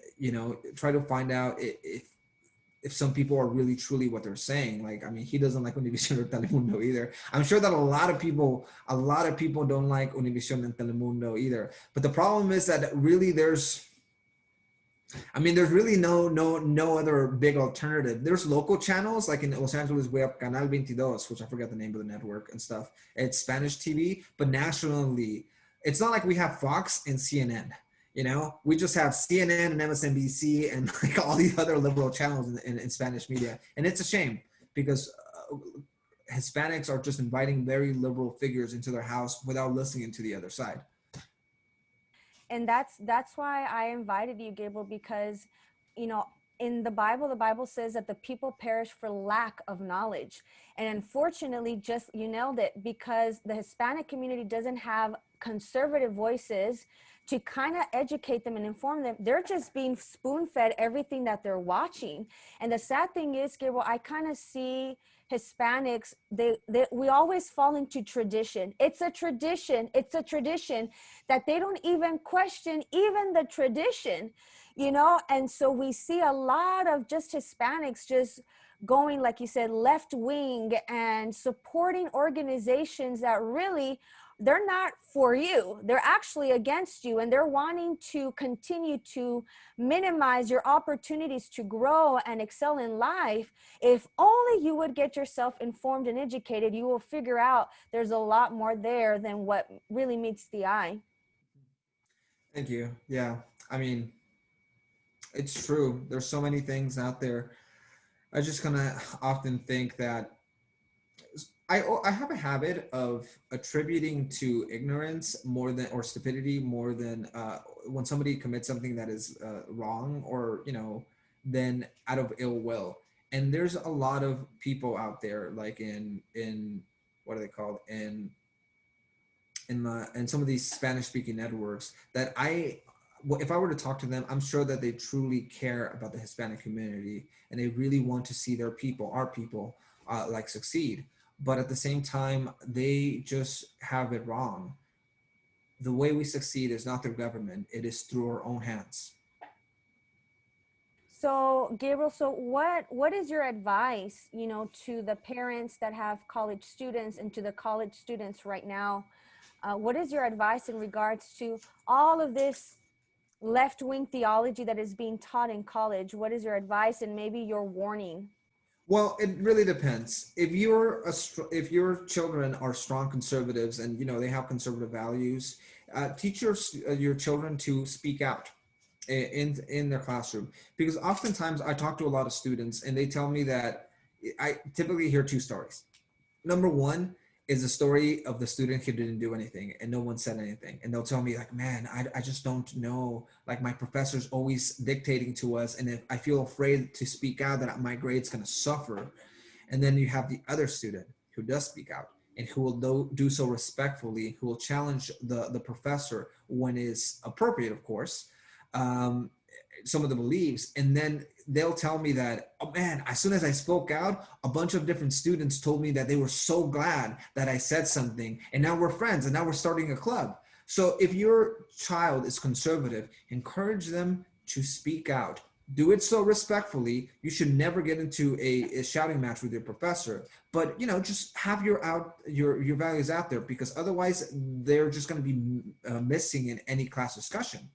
try to find out if some people are really truly what they're saying. Like, he doesn't like Univision or Telemundo either. I'm sure that a lot of people don't like Univision and Telemundo either. But the problem is that really there's really no other big alternative. There's local channels, like in Los Angeles, we have Canal 22, which I forget the name of the network and stuff. It's Spanish TV, but nationally, it's not like we have Fox and CNN. You know, we just have CNN and MSNBC and like all these other liberal channels in Spanish media, and it's a shame because Hispanics are just inviting very liberal figures into their house without listening to the other side. And that's why I invited you, Gabriel, because, you know, in the Bible says that the people perish for lack of knowledge. And unfortunately, just you nailed it, because the Hispanic community doesn't have conservative voices to kind of educate them and inform them. They're just being spoon fed everything that they're watching. And the sad thing is, Gabriel, I kind of see Hispanics, we always fall into tradition. It's a tradition. It's a tradition that they don't even question even the tradition, you know? And so we see a lot of just Hispanics just going, like you said, left wing and supporting organizations that really, they're not for you. They're actually against you, and they're wanting to continue to minimize your opportunities to grow and excel in life. If only you would get yourself informed and educated, you will figure out there's a lot more there than what really meets the eye. Thank you. Yeah, I mean, it's true. There's so many things out there. I just kind of often think that I have a habit of attributing to ignorance more than or stupidity more than when somebody commits something that is wrong, or you know, then out of ill will. And there's a lot of people out there, like in what are they called, in some of these Spanish speaking networks, that if I were to talk to them, I'm sure that they truly care about the Hispanic community and they really want to see their people, our people, like succeed. But at the same time, they just have it wrong. The way we succeed is not through government; it is through our own hands. So, Gabriel, so what is your advice, you know, to the parents that have college students and to the college students right now? What is your advice in regards to all of this left-wing theology that is being taught in college? What is your advice and maybe your warning? Well, it really depends. If your children are strong conservatives and you know they have conservative values, teach your children to speak out in their classroom, because oftentimes I talk to a lot of students and they tell me that I typically hear two stories. Number one is the story of the student who didn't do anything and no one said anything. And they'll tell me like, man, I just don't know. Like my professor's always dictating to us. And if I feel afraid to speak out that my grade's gonna suffer. And then you have the other student who does speak out and who will do so respectfully, who will challenge the professor when is appropriate, of course, um, some of the beliefs. And then they'll tell me that, oh man, as soon as I spoke out, a bunch of different students told me that they were so glad that I said something, and now we're friends and now we're starting a club. So if your child is conservative, encourage them to speak out. Do it so respectfully. You should never get into a shouting match with your professor, but you know, just have your values out there, because otherwise they're just going to be missing in any class discussion.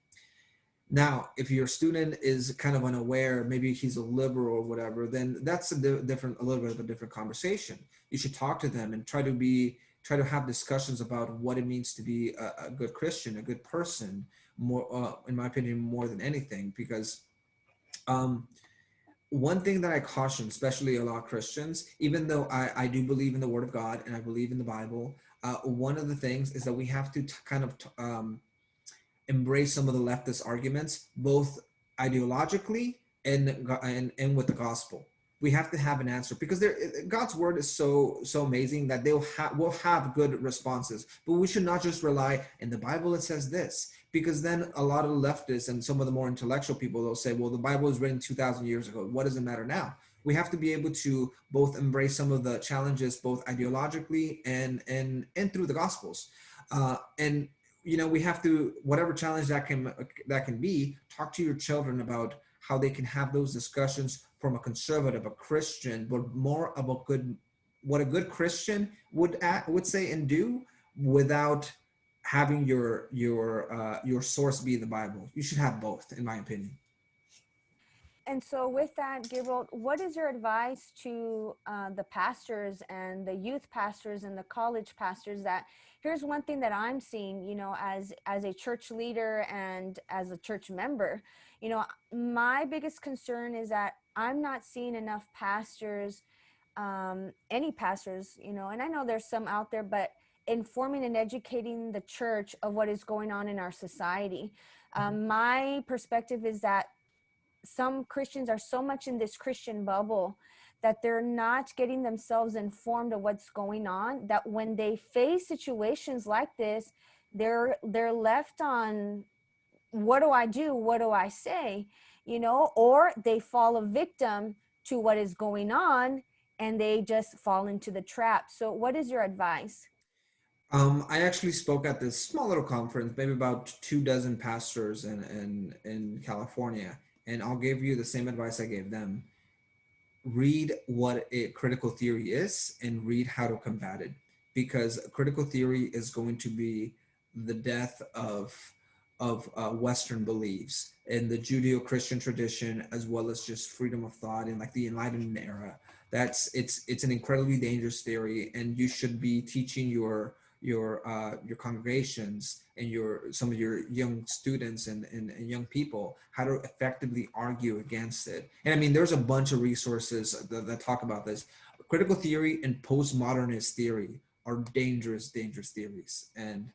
Now, if your student is kind of unaware, maybe he's a liberal or whatever, then that's a little bit of a different conversation. You should talk to them and try to have discussions about what it means to be a good Christian, a good person, more, in my opinion, more than anything. Because um, one thing that I caution, especially a lot of Christians, even though I do believe in the Word of God and I believe in the Bible, one of the things is that we have to embrace some of the leftist arguments, both ideologically and with the gospel. We have to have an answer, because God's word is so amazing that will have good responses. But we should not just rely in the Bible. It says this, because then a lot of leftists and some of the more intellectual people, they'll say, well, the Bible was written 2,000 years ago. What does it matter now? We have to be able to both embrace some of the challenges, both ideologically and through the gospels. And you know, we have to, whatever challenge that can be, talk to your children about how they can have those discussions from a conservative, a Christian, but more of what a good Christian would say and do, without having your source be the Bible. You should have both, in my opinion. And so with that, Gabriel, what is your advice to the pastors and the youth pastors and the college pastors? That here's one thing that I'm seeing, you know, as a church leader and as a church member, you know, my biggest concern is that I'm not seeing enough pastors, any pastors, you know, and I know there's some out there, but informing and educating the church of what is going on in our society. My perspective is that some Christians are so much in this Christian bubble that they're not getting themselves informed of what's going on, that when they face situations like this, they're left on, what do I do? What do I say? You know, or they fall a victim to what is going on and they just fall into the trap. So what is your advice? I actually spoke at this small little conference, maybe about 2 dozen pastors in California, and I'll give you the same advice I gave them. Read what a critical theory is and read how to combat it, because critical theory is going to be the death of Western beliefs in the Judeo-Christian tradition, as well as just freedom of thought in like the Enlightenment era. It's an incredibly dangerous theory, and you should be teaching your congregations and some of your young students and young people how to effectively argue against it. And I mean, there's a bunch of resources that talk about this. Critical theory and postmodernist theory are dangerous theories, and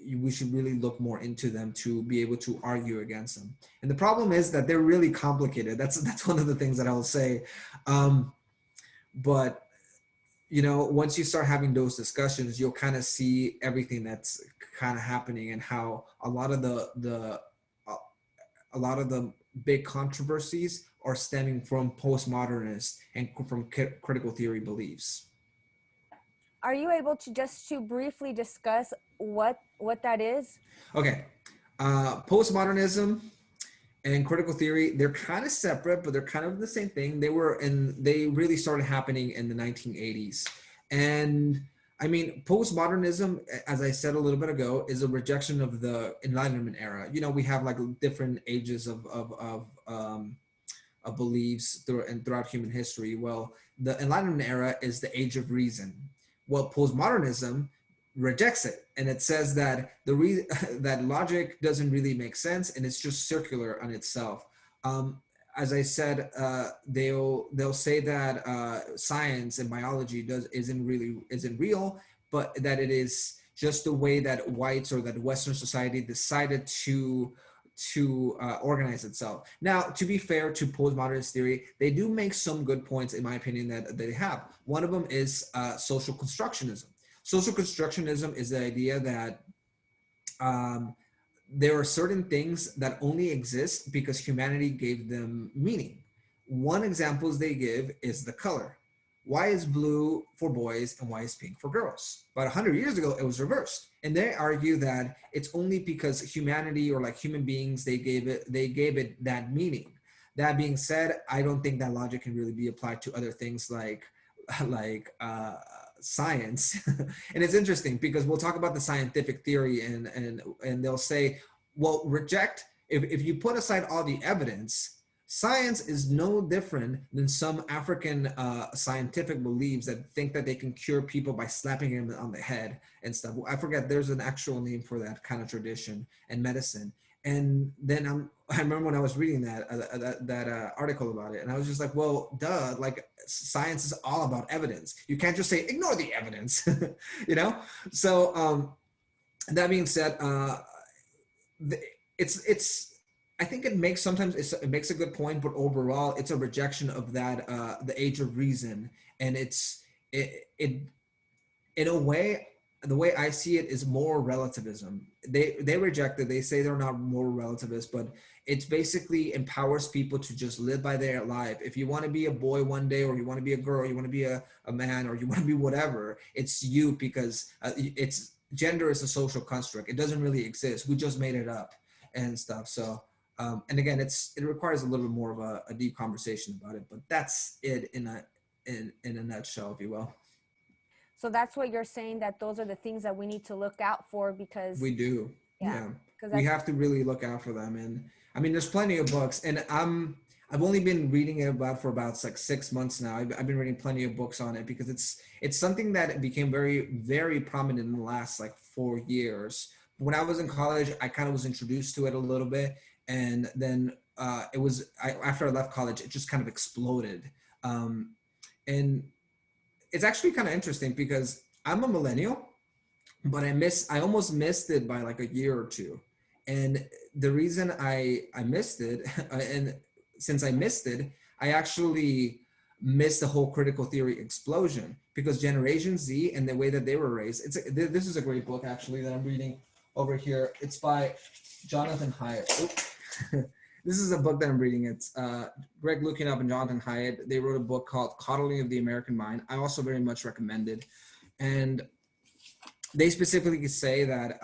we should really look more into them to be able to argue against them. And the problem is that they're really complicated. That's one of the things that I will say. But you know, once you start having those discussions, you'll kind of see everything that's kind of happening, and how a lot of the big controversies are stemming from postmodernists and from critical theory beliefs. Are you able to just to briefly discuss what that is? Okay, postmodernism and critical theory, they're kind of separate, but they're kind of the same thing. They really started happening in the 1980s. And I mean, postmodernism, as I said a little bit ago, is a rejection of the Enlightenment era. You know, we have like different ages of beliefs throughout human history. Well, the Enlightenment era is the age of reason. Well, postmodernism rejects it, and it says that that logic doesn't really make sense, and it's just circular on itself. As I said, they'll say that science and biology isn't real, but that it is just the way that whites or that Western society decided to organize itself. Now, to be fair to postmodernist theory, they do make some good points, in my opinion, that they have. One of them is social constructionism. Social constructionism is the idea that there are certain things that only exist because humanity gave them meaning. One example they give is the color. Why is blue for boys and why is pink for girls? About 100 years ago, it was reversed. And they argue that it's only because humanity, or like human beings, they gave it that meaning. That being said, I don't think that logic can really be applied to other things like science. And it's interesting because we'll talk about the scientific theory, and they'll say, well, reject, if you put aside all the evidence, science is no different than some African scientific beliefs that think that they can cure people by slapping them on the head and stuff. I forget, there's an actual name for that kind of tradition and medicine. And then I remember when I was reading that article about it, and I was just like, well, duh, like science is all about evidence. You can't just say, ignore the evidence, you know? So that being said, it's I think it makes it makes a good point, but overall it's a rejection of that the age of reason. And it in a way, the way I see it is more relativism. They reject it. They say they're not more relativist, but it's basically empowers people to just live by their life. If you want to be a boy one day, or you want to be a girl, you want to be a man, or you want to be whatever, it's you, because it's gender is a social construct. It doesn't really exist. We just made it up and stuff. So and again, it requires a little bit more of a deep conversation about it, but that's it in a nutshell, if you will. So that's what you're saying, that those are the things that we need to look out for, because We do. yeah, Yeah. because We that's have to really look out for them. And I mean, there's plenty of books, and I've only been reading it about for about like 6 months now. I've been reading plenty of books on it because it's something that became very prominent in the last like 4 years. When I was in college, I kind of was introduced to it a little bit, and then after I left college, it just kind of exploded. And it's actually kind of interesting because I'm a millennial, but I almost missed it by like a year or two. And the reason I missed it, and since I missed it, I actually missed the whole critical theory explosion because Generation Z and the way that they were raised. This is a great book actually that I'm reading over here. It's by Jonathan Haidt. This is a book that I'm reading. It's Greg Lukianoff and Jonathan Haidt. They wrote a book called Coddling of the American Mind. I also very much recommend it. And they specifically say that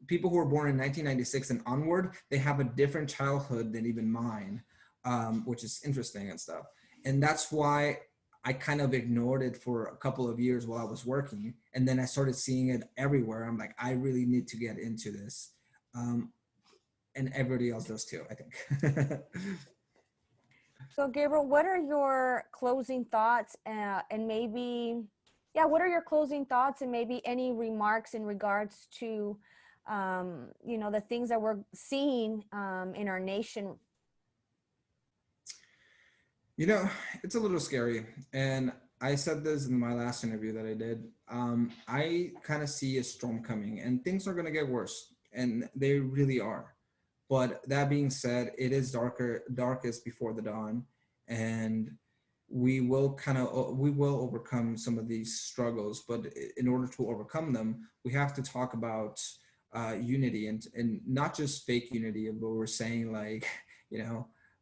people who were born in 1996 and onward, they have a different childhood than even mine, which is interesting and stuff. And that's why I kind of ignored it for a couple of years while I was working. And then I started seeing it everywhere. I'm like, I really need to get into this. And everybody else does too, I think. So Gabriel, what are your closing thoughts and maybe, yeah, what are your closing thoughts and maybe any remarks in regards to, the things that we're seeing in our nation? It's a little scary. And I said this in my last interview that I did. I kind of see a storm coming and things are going to get worse. And they really are. But that being said, it is darkest before the dawn. And we will overcome some of these struggles. But in order to overcome them, we have to talk about unity and not just fake unity, but we're saying like,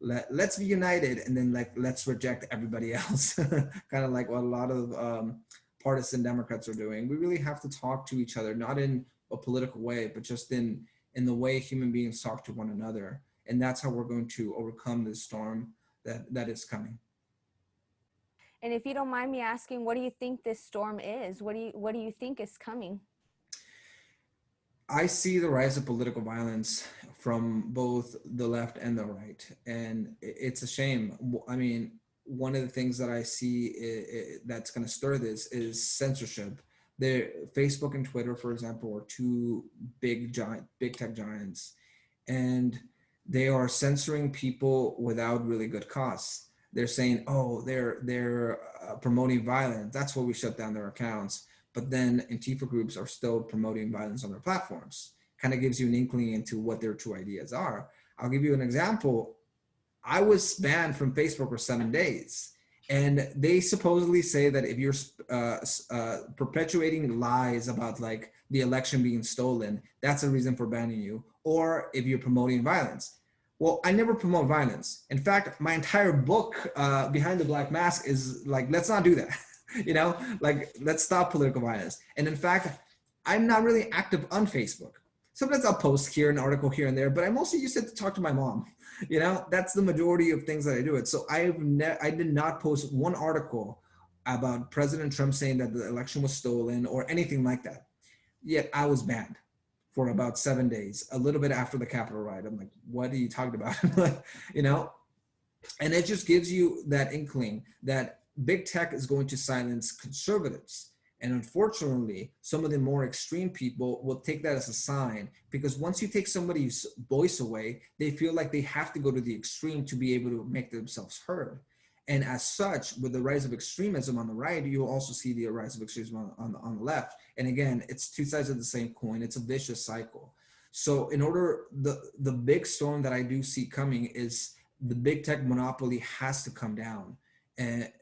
let's be united and then like let's reject everybody else. Kind of like what a lot of partisan Democrats are doing. We really have to talk to each other, not in a political way, but just in the way human beings talk to one another. And that's how we're going to overcome this storm that is coming. And if you don't mind me asking, what do you think this storm is? What do you think is coming? I see the rise of political violence from both the left and the right, and it's a shame. I mean, one of the things that I see that's going to stir this is censorship. Facebook and Twitter, for example, are two big tech giants, and they are censoring people without really good cause. They're saying, "Oh, they're promoting violence. That's why we shut down their accounts." But then Antifa groups are still promoting violence on their platforms. Kind of gives you an inkling into what their true ideas are. I'll give you an example. I was banned from Facebook for 7 days. And they supposedly say that if you're perpetuating lies about like the election being stolen, that's a reason for banning you. Or if you're promoting violence. Well, I never promote violence. In fact, my entire book, Behind the Black Mask, is like, let's not do that. Like let's stop political violence. And in fact, I'm not really active on Facebook. Sometimes I'll post here an article here and there, but I mostly use it to talk to my mom. That's the majority of things that I do it. So I did not post one article about President Trump saying that the election was stolen or anything like that. Yet I was banned for about 7 days, a little bit after the Capitol riot. I'm like, what are you talking about? And it just gives you that inkling that big tech is going to silence conservatives. And unfortunately, some of the more extreme people will take that as a sign, because once you take somebody's voice away, they feel like they have to go to the extreme to be able to make themselves heard. And as such, with the rise of extremism on the right, you'll also see the rise of extremism on the left. And again, it's two sides of the same coin. It's a vicious cycle. So the big storm that I do see coming is the big tech monopoly has to come down. And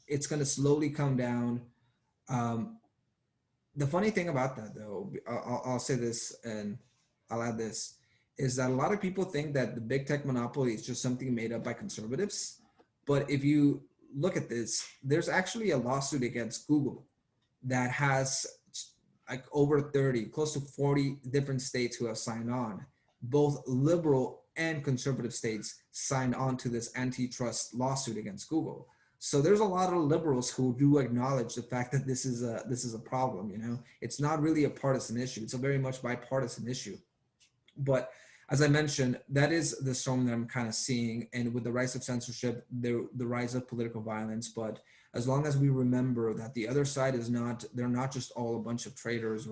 it's going to slowly come down. The funny thing about that, though, I'll say this and I'll add this, is that a lot of people think that the big tech monopoly is just something made up by conservatives. But if you look at this, there's actually a lawsuit against Google that has like over 30, close to 40 different states who have signed on. Both liberal and conservative states signed on to this antitrust lawsuit against Google. So there's a lot of liberals who do acknowledge the fact that this is a problem. It's not really a partisan issue. It's a very much bipartisan issue. But as I mentioned, that is the storm that I'm kind of seeing. And with the rise of censorship, the rise of political violence. But as long as we remember that the other side is not, they're not just all a bunch of traitors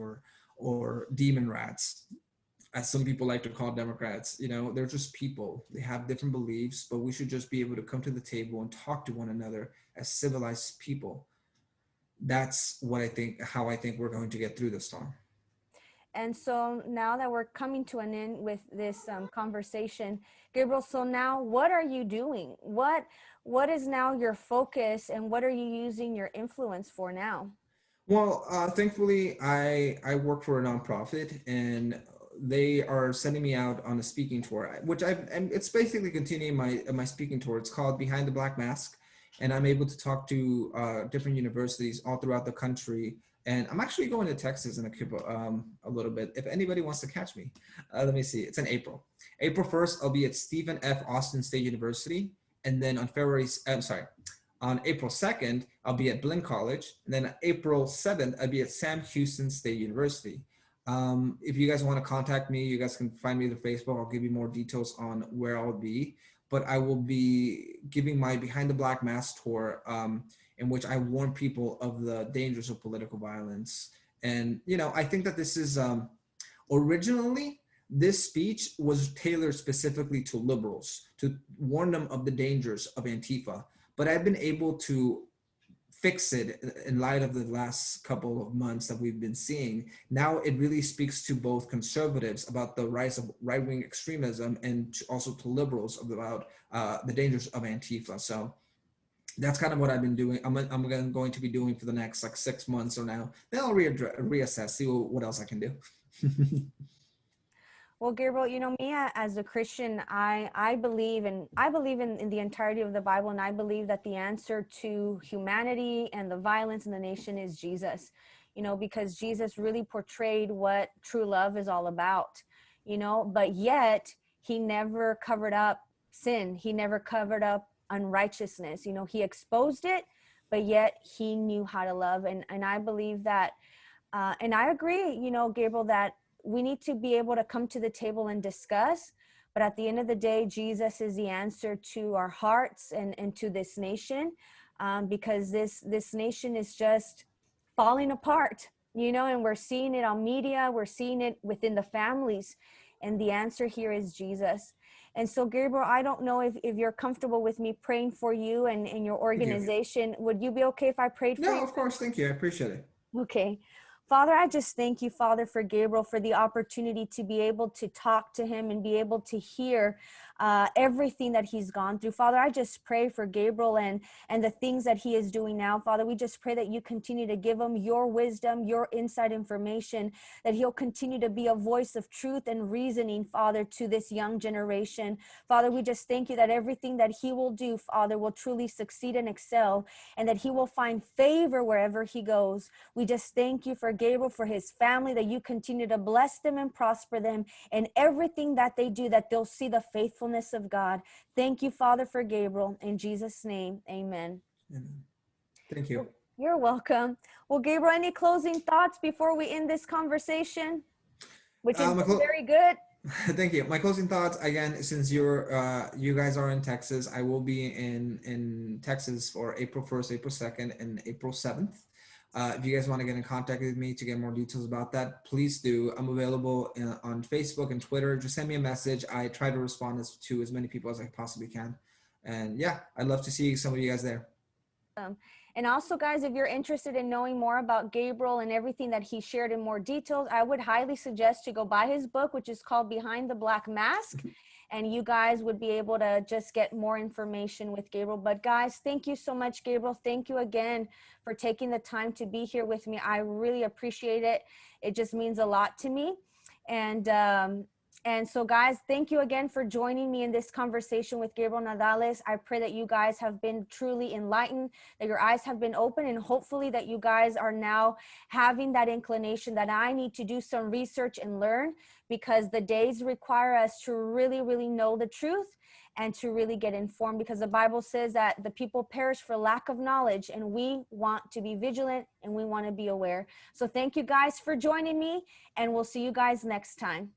or demon rats, as some people like to call Democrats. You know, they're just people. They have different beliefs, but we should just be able to come to the table and talk to one another as civilized people. That's what I think, how I think we're going to get through this storm. And so now that we're coming to an end with this conversation, Gabriel, so now what are you doing? What is now your focus, and what are you using your influence for now? Well, thankfully, I work for a nonprofit, and they are sending me out on a speaking tour, which and it's basically continuing my speaking tour. It's called Behind the Black Mask, and I'm able to talk to different universities all throughout the country. And I'm actually going to Texas in a little bit. If anybody wants to catch me, let me see. It's in April. April 1st, I'll be at Stephen F. Austin State University, and then on I'm sorry, on April 2nd, I'll be at Blinn College. And then April 7th, I'll be at Sam Houston State University. If you guys want to contact me, you guys can find me on Facebook. I'll give you more details on where I'll be. But I will be giving my Behind the Black Mask tour, in which I warn people of the dangers of political violence. And, you know, I think that this is originally, this speech was tailored specifically to liberals, to warn them of the dangers of Antifa. But I've been able to fix it in light of the last couple of months that we've been seeing. Now it really speaks to both conservatives about the rise of right-wing extremism, and also to liberals about the dangers of Antifa. So that's kind of what I've been doing. I'm going to be doing for the next like 6 months or now. Then I'll reassess, see what else I can do. Well, Gabriel, you know, me as a Christian, I believe in the entirety of the Bible, and I believe that the answer to humanity and the violence in the nation is Jesus. You know, because Jesus really portrayed what true love is all about. You know, but yet he never covered up sin. He never covered up unrighteousness. You know, he exposed it, but yet he knew how to love. And I believe that, and I agree, you know, Gabriel, that we need to be able to come to the table and discuss. But at the end of the day, Jesus is the answer to our hearts and to this nation, because this nation is just falling apart, you know, and we're seeing it on media, we're seeing it within the families. And the answer here is Jesus. And so, Gabriel, I don't know if you're comfortable with me praying for you and your Thank you. organization. Would you be okay if I prayed for No, you? of course. Thank you. I appreciate it. Okay. Father, I just thank you, Father, for Gabriel, for the opportunity to be able to talk to him and be able to hear everything that he's gone through. Father, I just pray for Gabriel and the things that he is doing now. Father, we just pray that you continue to give him your wisdom, your inside information, that he'll continue to be a voice of truth and reasoning, Father, to this young generation. Father, we just thank you that everything that he will do, Father, will truly succeed and excel, and that he will find favor wherever he goes. We just thank you for Gabriel, for his family, that you continue to bless them and prosper them in everything that they do, that they'll see the faithfulness of God. Thank you, Father, for Gabriel. In Jesus' name, amen. Amen. Thank you. Well, you're welcome. Well, Gabriel, any closing thoughts before we end this conversation, which has been very good? Thank you. My closing thoughts again, since you guys are in Texas, I will be in Texas for April 1st, April 2nd, and April 7th. If you guys want to get in contact with me to get more details about that, please do. I'm available on Facebook and Twitter. Just send me a message. I try to respond to as many people as I possibly can. And yeah, I'd love to see some of you guys there. And also, guys, if you're interested in knowing more about Gabriel and everything that he shared in more details, I would highly suggest to go buy his book, which is called Behind the Black Mask. And you guys would be able to just get more information with Gabriel. But guys, thank you so much, Gabriel. Thank you again for taking the time to be here with me. I really appreciate it. It just means a lot to me. And so, guys, thank you again for joining me in this conversation with Gabriel Nadales. I pray that you guys have been truly enlightened, that your eyes have been open, and hopefully that you guys are now having that inclination that I need to do some research and learn, because the days require us to really, really know the truth and to really get informed, because the Bible says that the people perish for lack of knowledge, and we want to be vigilant and we want to be aware. So thank you guys for joining me, and we'll see you guys next time.